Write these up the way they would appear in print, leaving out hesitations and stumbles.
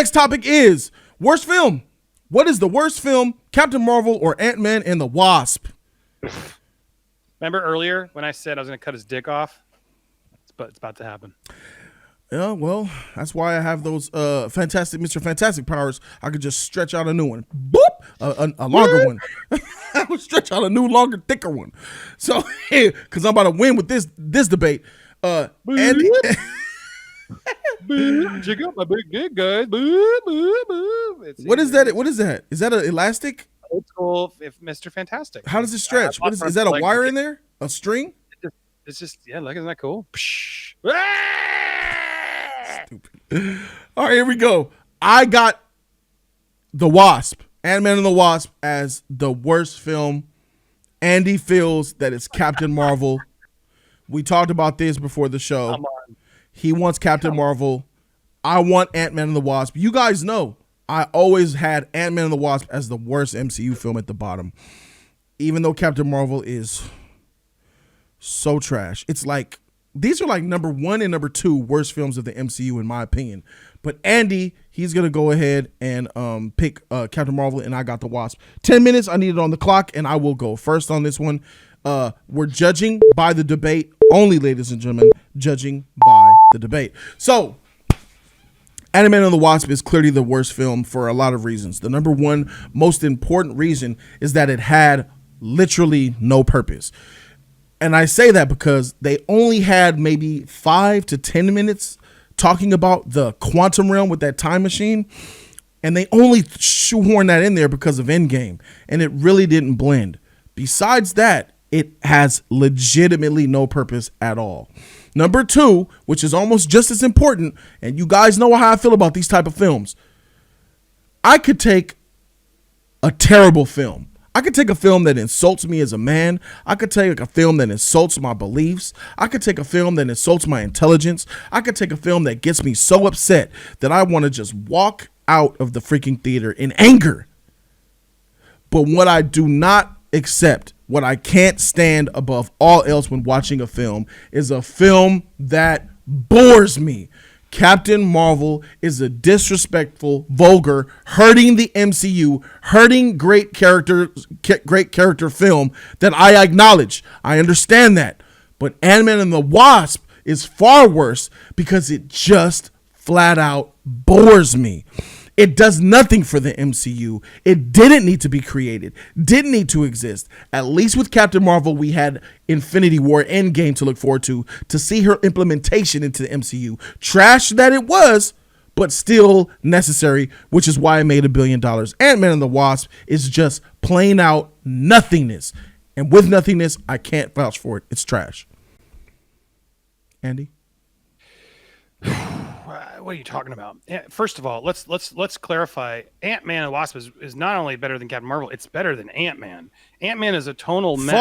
next topic is worst film. What is the worst film, Captain Marvel or Ant-Man and the Wasp? Remember earlier when I said I was going to cut his dick off? It's about to happen. Yeah, well, that's why I have those fantastic Mr. Fantastic powers. I could just stretch out a new one. Boop! A longer one. I would stretch out a new, longer, thicker one. So, because I'm about to win with this debate. Andy... Check out my big dick, guys. What is that? What is that? Is that an elastic? Old school, if Mr. Fantastic. How does it stretch? What is that? A wire in there? A string? It's just look, isn't that cool? Stupid. All right, here we go. I got the Wasp, Ant-Man and the Wasp, as the worst film. Andy feels that it's Captain Marvel. We talked about this before the show. Come on. He wants Captain Marvel. I want Ant-Man and the Wasp. You guys know I always had Ant-Man and the Wasp as the worst MCU film at the bottom. Even though Captain Marvel is so trash. It's like, these are like number 1 and number 2 worst films of the MCU in my opinion. But Andy, he's going to go ahead and pick Captain Marvel, and I got the Wasp. 10 minutes, I need it on the clock, and I will go first on this one. We're judging by the debate only, ladies and gentlemen, judging by the debate. So, Ant-Man and the Wasp is clearly the worst film for a lot of reasons. The number 1 most important reason is that it had literally no purpose. And I say that because they only had maybe 5 to 10 minutes talking about the quantum realm with that time machine. And they only shoehorned that in there because of Endgame. And it really didn't blend. Besides that, it has legitimately no purpose at all. Number 2, which is almost just as important, and you guys know how I feel about these type of films. I could take a terrible film. I could take a film that insults me as a man. I could take a film that insults my beliefs. I could take a film that insults my intelligence. I could take a film that gets me so upset that I want to just walk out of the freaking theater in anger. But what I do not accept, what I can't stand above all else when watching a film, is a film that bores me. Captain Marvel is a disrespectful, vulgar, hurting the MCU, hurting great character film that I acknowledge. I understand that. But Ant-Man and the Wasp is far worse because it just flat out bores me. It does nothing for the MCU. It didn't need to be created. Didn't need to exist. At least with Captain Marvel, we had Infinity War Endgame to look forward to see her implementation into the MCU. Trash that it was, but still necessary, which is why it made $1 billion. Ant-Man and the Wasp is just plain out nothingness. And with nothingness, I can't vouch for it. It's trash. Andy? What are you talking about? First of all, let's clarify. Ant-Man and the Wasp is not only better than Captain Marvel, it's better than Ant-Man. Ant-Man is a tonal mess.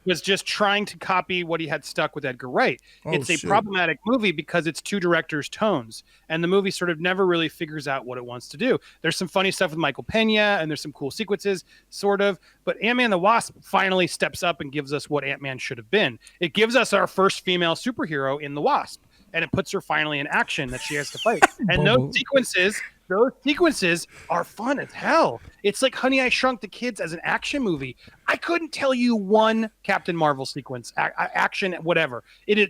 Was just trying to copy what he had stuck with Edgar Wright. It's a problematic movie because it's 2 directors' tones, and the movie sort of never really figures out what it wants to do. There's some funny stuff with Michael Pena, and there's some cool sequences, sort of, but Ant-Man and the Wasp finally steps up and gives us what Ant-Man should have been. It gives us our first female superhero in the Wasp, and it puts her finally in action that she has to fight. And those sequences are fun as hell. It's like Honey, I Shrunk the Kids as an action movie. I couldn't tell you one Captain Marvel sequence, action, whatever.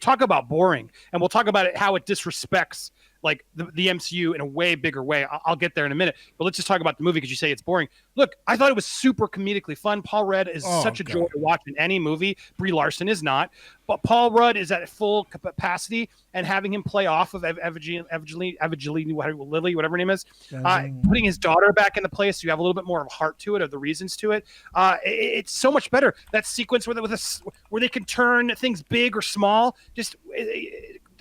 Talk about boring. And we'll talk about how it disrespects like the MCU in a way bigger way. I'll get there in a minute, but let's just talk about the movie because you say it's boring. Look, I thought it was super comedically fun. Paul Rudd is such a joy to watch in any movie. Brie Larson is not, but Paul Rudd is at full capacity, and having him play off of Evangeline, Lily, whatever her name is, putting his daughter back into place, so you have a little bit more of heart to it, of the reasons to it. It's so much better. That sequence where they can turn things big or small, just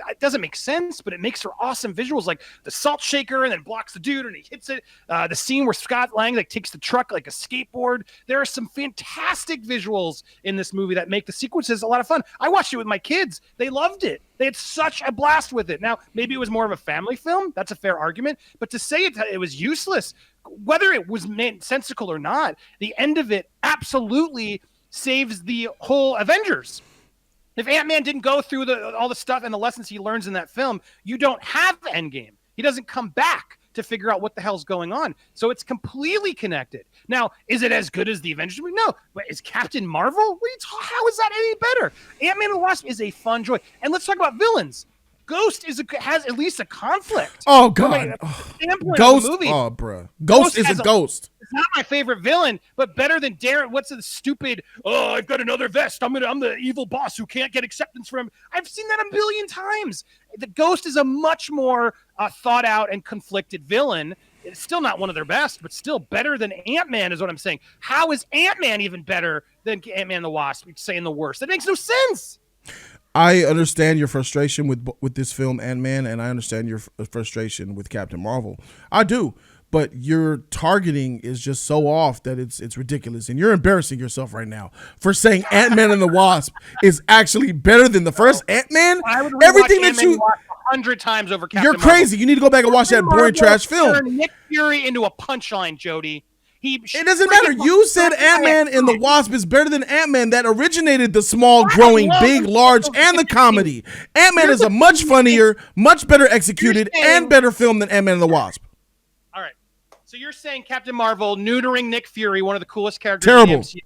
it doesn't make sense, but it makes for awesome visuals, like the salt shaker and then blocks the dude and he hits it. The scene where Scott Lang like takes the truck like a skateboard. There are some fantastic visuals in this movie that make the sequences a lot of fun. I watched it with my kids. They loved it. They had such a blast with it. Now, maybe it was more of a family film. That's a fair argument. But to say it was useless, whether it was sensical or not, the end of it absolutely saves the whole Avengers. If Ant-Man didn't go through all the stuff and the lessons he learns in that film, you don't have Endgame. He doesn't come back to figure out what the hell's going on. So it's completely connected. Now, is it as good as the Avengers movie? No. But is Captain Marvel? How is that any better? Ant-Man and the Wasp is a fun joy. And let's talk about villains. Ghost has at least a conflict. Oh God, Ghost. Oh, bro, Ghost is a ghost. It's not my favorite villain, but better than Darren. What's the stupid? Oh, I've got another vest. I'm the evil boss who can't get acceptance from him. I've seen that a billion times. The Ghost is a much more thought out and conflicted villain. It's still not one of their best, but still better than Ant-Man is what I'm saying. How is Ant-Man even better than Ant-Man and the Wasp? You're saying the worst. That makes no sense. I understand your frustration with this film, Ant-Man, and I understand your frustration with Captain Marvel. I do, but your targeting is just so off that it's ridiculous, and you're embarrassing yourself right now for saying Ant-Man and the Wasp is actually better than the first Ant-Man. Everything that you 100 times over Captain You're crazy. Marvel. You need to go back and watch that boring trash film. Turn Nick Fury into a punchline, Jody. It doesn't matter. You said Ant-Man and the Wasp is better than Ant-Man that originated the small, growing, big, large, and the comedy. Ant-Man is a much funnier, much better executed, and better film than Ant-Man and the Wasp. All right. So you're saying Captain Marvel neutering Nick Fury, one of the coolest characters in the MCU,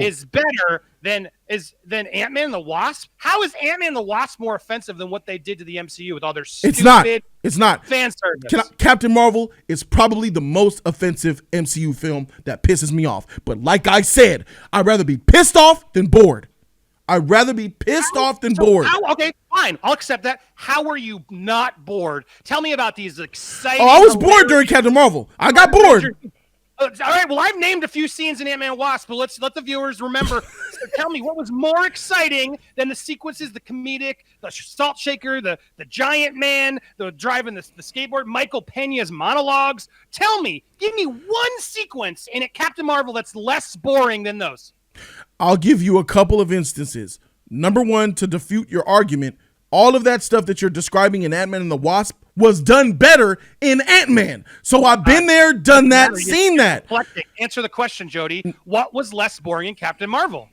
is better than Ant-Man and the Wasp? How is Ant-Man and the Wasp more offensive than what they did to the MCU with all their stupid It's not. Fan service. Captain Marvel is probably the most offensive MCU film that pisses me off. But like I said, I'd rather be pissed off than bored. I'd rather be pissed off than bored. Okay, fine. I'll accept that. How are you not bored? Tell me about these exciting... Oh, I was bored during Captain Marvel. I got bored. All right, well, I've named a few scenes in Ant-Man and Wasp, but let's let the viewers remember. So tell me, what was more exciting than the sequences, the comedic, the salt shaker, the giant man, the driving the skateboard, Michael Pena's monologues? Tell me, give me one sequence in Captain Marvel that's less boring than those. I'll give you a couple of instances. Number one, to defute your argument, all of that stuff that you're describing in Ant-Man and the Wasp was done better in Ant-Man. So I've been there, done that, seen that. Answer the question, Jody. What was less boring in Captain Marvel?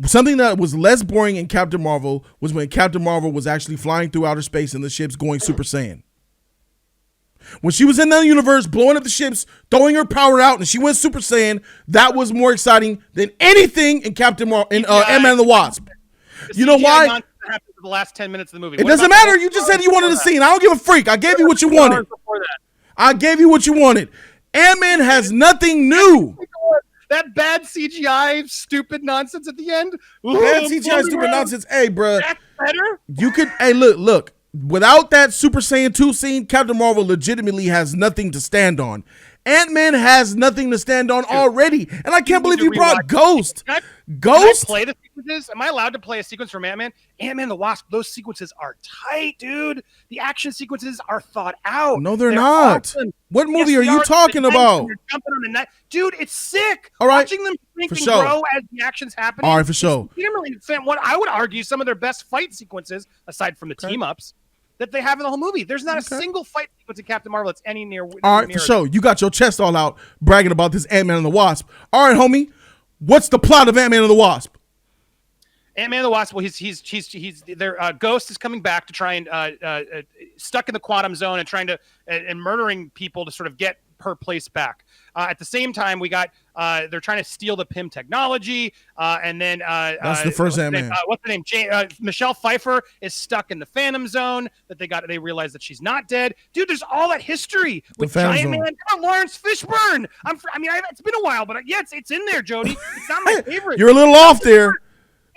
Something that was less boring in Captain Marvel was when Captain Marvel was actually flying through outer space and the ships going Super Saiyan. When she was in that universe, blowing up the ships, throwing her power out, and she went Super Saiyan, that was more exciting than anything in Ant-Man and the Wasp. You know why? Happened for the last 10 minutes of the movie. It doesn't matter. You just said you wanted a scene. I don't give a freak. I gave you what you wanted. I gave you what you wanted. Ant-Man has nothing new. That bad CGI, stupid nonsense at the end. Bad CGI, stupid nonsense. Hey, bro. That's better. You could. Hey, look. Without that Super Saiyan 2 scene, Captain Marvel legitimately has nothing to stand on. Ant-Man has nothing to stand on already. And I can't believe you brought Ghost. Ghost? Can I play the sequences? Am I allowed to play a sequence from Ant-Man? Ant-Man and the Wasp, those sequences are tight, dude. The action sequences are thought out. No, they're not. Awesome. What movie are you talking about? Jumping on the net. Dude, it's sick. All right. Watching them shrink and grow as the action's happening. All right, for sure. What I would argue some of their best fight sequences, aside from the team-ups, that they have in the whole movie. There's not a single fight sequence in Captain Marvel that's any near. All right, for sure. You got your chest all out bragging about this Ant-Man and the Wasp. All right, homie. What's the plot of Ant-Man and the Wasp? Ant-Man and the Wasp. Well, he's their Ghost is coming back to try and stuck in the quantum zone and trying to and murdering people to sort of get her place back. At the same time, we got they're trying to steal the PIM technology, and then that's the first Ant-Man. What's the name? Michelle Pfeiffer is stuck in the Phantom Zone. They realize that she's not dead. Dude, there's all that history with Giant Man. Lawrence Fishburne. It's been a while, but it's in there, Jody. It's not my favorite. You're a little off there.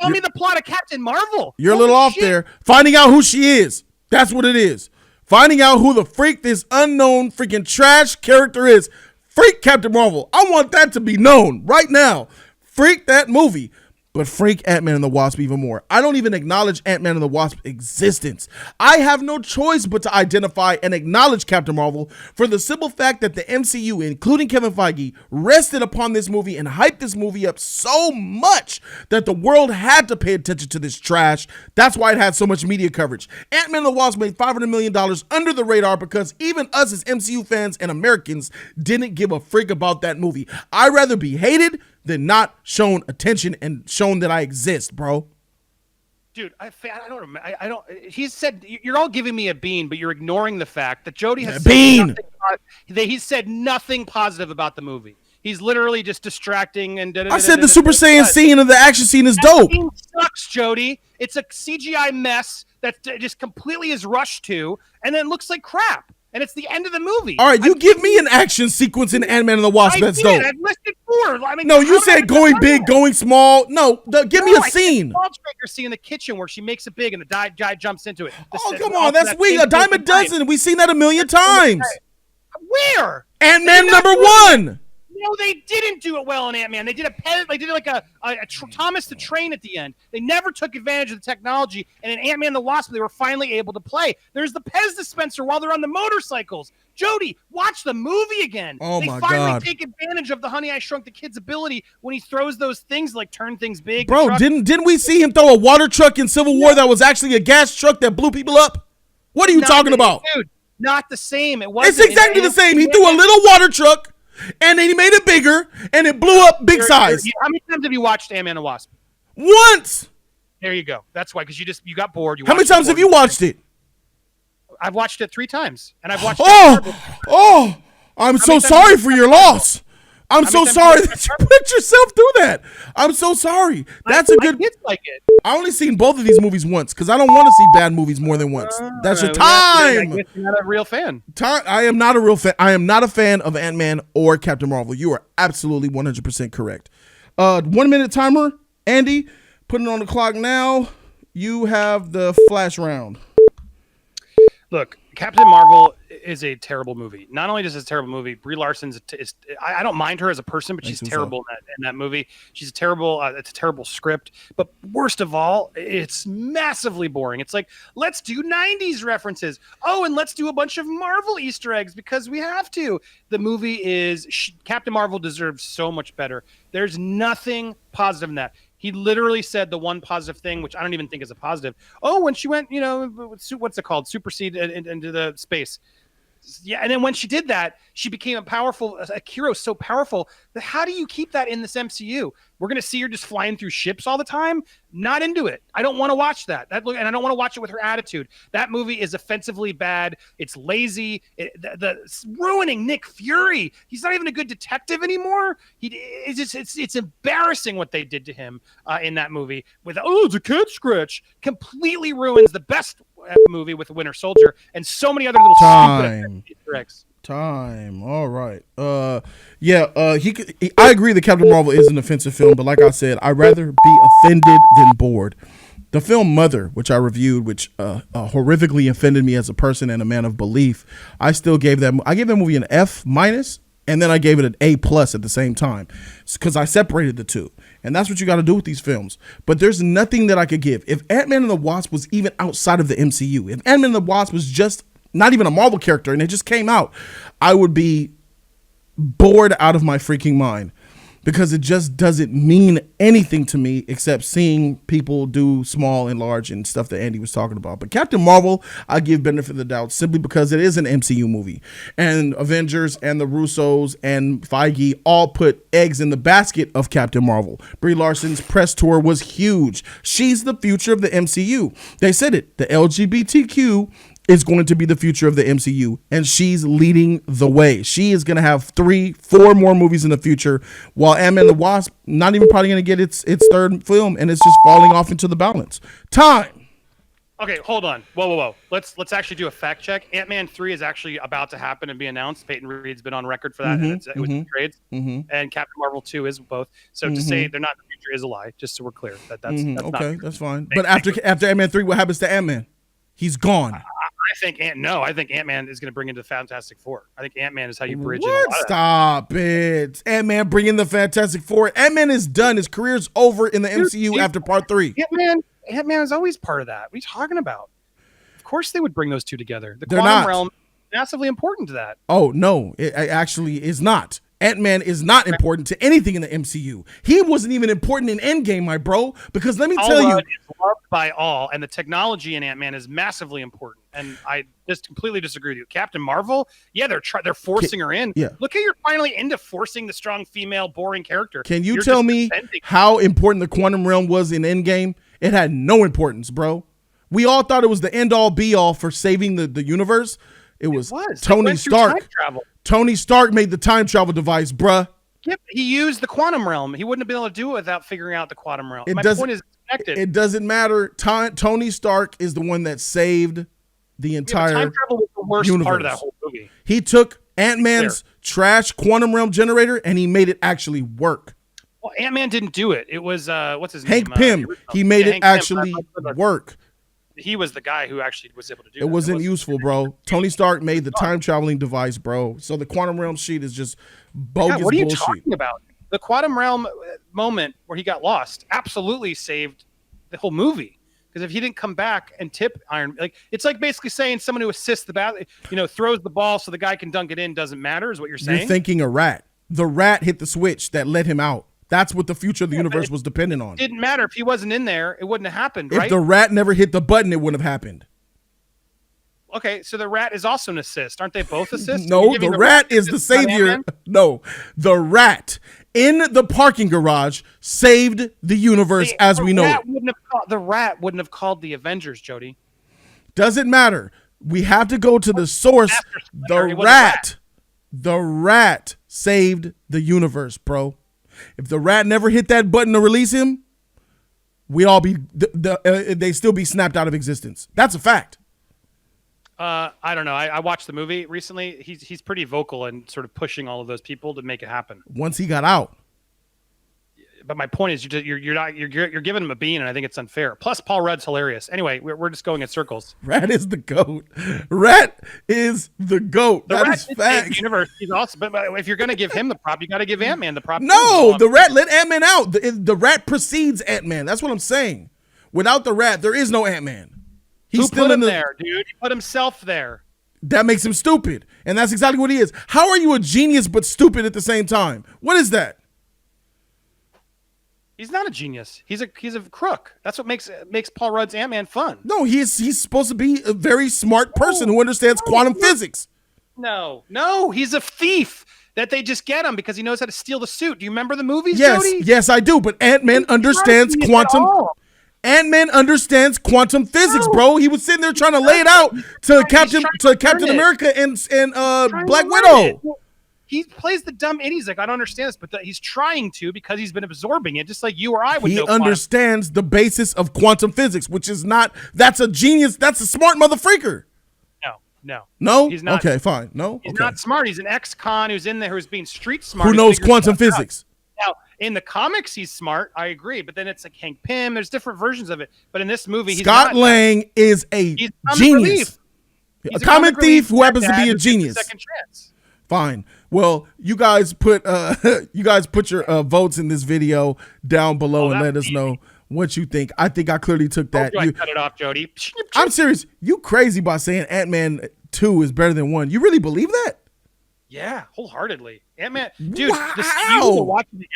Tell me the plot of Captain Marvel. You're a little off there. Finding out who she is. That's what it is. Finding out who the freak this unknown freaking trash character is. Freak Captain Marvel. I want that to be known right now. Freak that movie. But freak Ant-Man and the Wasp even more. I don't even acknowledge Ant-Man and the Wasp's existence. I have no choice but to identify and acknowledge Captain Marvel for the simple fact that the MCU, including Kevin Feige, rested upon this movie and hyped this movie up so much that the world had to pay attention to this trash. That's why it had so much media coverage. Ant-Man and the Wasp made $500 million under the radar because even us as MCU fans and Americans didn't give a freak about that movie. I'd rather be hated than not shown attention and shown that I exist, bro. Dude, I don't remember. I don't. He said you're all giving me a bean, but you're ignoring the fact that Jody has he said nothing positive about the movie. He's literally just distracting and. I said the Super Saiyan scene of the action scene is dope. Scene sucks, Jody. It's a CGI mess that just completely is rushed to, and then looks like crap. And it's the end of the movie. All right, you give me an action sequence in Ant-Man and the Wasp. That's dope. I've listed 4. I mean, no, you said going big, going small. No, give me a scene. The Shaker scene in the kitchen where she makes it big and the guy jumps into it. Come on, that's weak. A dime a dozen. We've seen that a million times. Where? Ant-Man #1. No, they didn't do it well in Ant-Man. They did like a Thomas the Train at the end. They never took advantage of the technology. And in Ant-Man and the Wasp, they were finally able to play. There's the Pez dispenser while they're on the motorcycles. Jody, watch the movie again. Oh my God. They finally take advantage of the Honey, I Shrunk the Kid's ability when he throws those things like turn things big. Bro, didn't we see him throw a water truck in Civil War that was actually a gas truck that blew people up? What are you talking about? Dude, not the same. It wasn't. It's exactly the same. He threw a little water truck. And then he made it bigger, and it blew up big size. How many times have you watched Ant-Man and the Wasp? Once. There you go. That's why, because you got bored. How many times have you watched it? I've watched it 3 times, and I've watched. I'm so sorry for your loss. I'm so sorry that you put yourself through that. I'm so sorry. That's a good. Kids like it. I only seen both of these movies once because I don't want to see bad movies more than once. That's your time. I guess you're not a real fan. I am not a real fan. I am not a fan of Ant-Man or Captain Marvel. You are absolutely 100% correct. 1 minute timer, Andy. Putting on the clock now. You have the flash round. Look, Captain Marvel is a terrible movie. Not only is it a terrible movie, Brie Larson's I don't mind her as a person, but she's terrible in that movie. She's a terrible. It's a terrible script. But worst of all, it's massively boring. It's like, let's do 90s references. Oh, and let's do a bunch of Marvel Easter eggs because we have to. The movie is Captain Marvel deserves so much better. There's nothing positive in that. He literally said the one positive thing, which I don't even think is a positive. Oh, when she went, what's it called? Supersede into the space. Yeah, and then when she did that, she became a hero so powerful that how do you keep that in this MCU? We're going to see her just flying through ships all the time? Not into it. I don't want to watch that. And I don't want to watch it with her attitude. That movie is offensively bad. It's lazy. It's ruining Nick Fury. He's not even a good detective anymore. It's embarrassing what they did to him in that movie. It's a kid scratch. Completely ruins the best movie with Winter Soldier and so many other little stupid Easter eggs. Time. All right. I agree that Captain Marvel is an offensive film, but like I said, I'd rather be offended than bored. The film Mother, which I reviewed, which horrifically offended me as a person and a man of belief, I gave that movie an F-, and then I gave it an A+ at the same time because I separated the two. And that's what you got to do with these films. But there's nothing that I could give. If Ant-Man and the Wasp was even outside of the MCU, if Ant-Man and the Wasp was just not even a Marvel character and it just came out, I would be bored out of my freaking mind because it just doesn't mean anything to me except seeing people do small and large and stuff that Andy was talking about. But Captain Marvel, I give benefit of the doubt simply because it is an MCU movie. And Avengers and the Russos and Feige all put eggs in the basket of Captain Marvel. Brie Larson's press tour was huge. She's the future of the MCU. They said it. The LGBTQ is going to be the future of the MCU, and she's leading the way. She is going to have 3-4 more movies in the future, while Ant-Man and the Wasp not even probably going to get its third film, and it's just falling off into the balance. Time. Okay, hold on. Whoa. Let's actually do a fact check. Ant-Man 3 is actually about to happen and be announced. Peyton Reed's been on record for that, and it was in trades. And Captain Marvel 2 is both. So to say they're not in the future is a lie, just so we're clear. That's okay, that's fine. But after Ant-Man 3, what happens to Ant-Man? He's gone. I think Ant-Man is going to bring into the Fantastic Four. I think Ant-Man is how you bridge it. Stop it. Ant-Man bringing the Fantastic Four. Ant-Man is done. His career's over in the MCU after part 3. Ant-Man is always part of that. What are you talking about? Of course they would bring those two together. The They're quantum not. realm is massively important to that. Oh, no. It actually is not. Ant-Man is not important to anything in the MCU. He wasn't even important in Endgame, my bro, because let me tell you. It's loved by all, and the technology in Ant-Man is massively important, and I just completely disagree with you. Captain Marvel, yeah, they're forcing her in. Yeah. Look at you're finally into forcing the strong female, boring character. Can you tell me how important the quantum realm was in Endgame? It had no importance, bro. We all thought it was the end all be all for saving the universe. It was Tony Stark. Tony Stark made the time travel device, bruh. Yep, he used the quantum realm. He wouldn't have been able to do it without figuring out the quantum realm. My point is connected. It doesn't matter. Tony Stark is the one that saved the entire time travel was the worst universe. Part of that whole movie. He took Ant-Man's trash quantum realm generator and he made it actually work. Well, Ant-Man didn't do it. It was what's his name? Hank Pym. He made it actually work. He was the guy who actually was able to do it. It wasn't useful, bro. Tony Stark made the time traveling device, bro. So the quantum realm sheet is just bogus bullshit. What are you talking about? The quantum realm moment where he got lost absolutely saved the whole movie. Because if he didn't come back and tip Iron, like it's like basically saying someone who assists the bat, throws the ball so the guy can dunk it in doesn't matter, is what you're saying. You're thinking a rat. The rat hit the switch that let him out. That's what the future of the universe was dependent on. It didn't matter if he wasn't in there; it wouldn't have happened. Right? If the rat never hit the button, it wouldn't have happened. Okay, so the rat is also an assist. Aren't they both assists? No, the rat is the savior. No, the rat in the parking garage saved the universe as we know it. The rat wouldn't have called the Avengers, Jody. Doesn't matter. We have to go to the source. The rat saved the universe, bro. If the rat never hit that button to release him, we'd all be they still be snapped out of existence. That's a fact. I don't know. I watched the movie recently. He's pretty vocal and sort of pushing all of those people to make it happen. Once he got out. But my point is, you're giving him a bean, and I think it's unfair. Plus, Paul Rudd's hilarious. Anyway, we're just going in circles. Rat is the GOAT. Rat is the GOAT. That is fact. Universe. He's awesome. But if you're going to give him the prop, you got to give Ant-Man the prop. No, the rat let Ant-Man out. The rat precedes Ant-Man. That's what I'm saying. Without the rat, there is no Ant-Man. Who put him there, dude? He put himself there. That makes him stupid, and that's exactly what he is. How are you a genius but stupid at the same time? What is that? He's not a genius. He's a crook. That's what makes Paul Rudd's Ant-Man fun. No, he's supposed to be a very smart person who understands quantum physics. No, he's a thief that they just get him because he knows how to steal the suit. Do you remember the movies, Yes, Jody? yes, I do. But Ant-Man understands quantum. Ant-Man understands quantum physics, bro. He was sitting there trying to lay it out to Captain America and Black Widow. He plays the dumb idiot. He's like, I don't understand this, but he's trying to because he's been absorbing it, just like you or I would know. He understands the basis of quantum physics, which is not. That's a genius. That's a smart motherfreaker. No. He's not. Okay, fine. No, he's not smart. He's an ex-con who's in there who's being street smart. Who knows quantum physics? Now, in the comics, he's smart. I agree, but then it's like Hank Pym. There's different versions of it. But in this movie, Scott Lang is a genius. A comic thief who happens to be a genius. Second chance. Fine. Well, you guys put your votes in this video down below and let us know what you think. I think I clearly took that. You cut it off, Jody. I'm serious. You crazy by saying Ant-Man 2 is better than 1. You really believe that? Yeah, wholeheartedly. Ant-Man, dude. Wow. You will watch it again.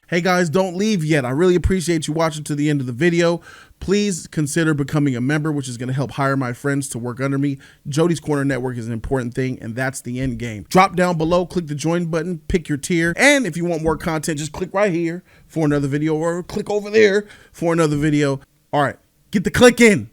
Hey guys, don't leave yet. I really appreciate you watching to the end of the video. Please consider becoming a member, which is going to help hire my friends to work under me. Jody's Corner Network is an important thing, and that's the end game. Drop down below, click the join button, pick your tier, and if you want more content, just click right here for another video or click over there for another video. All right, get the click in.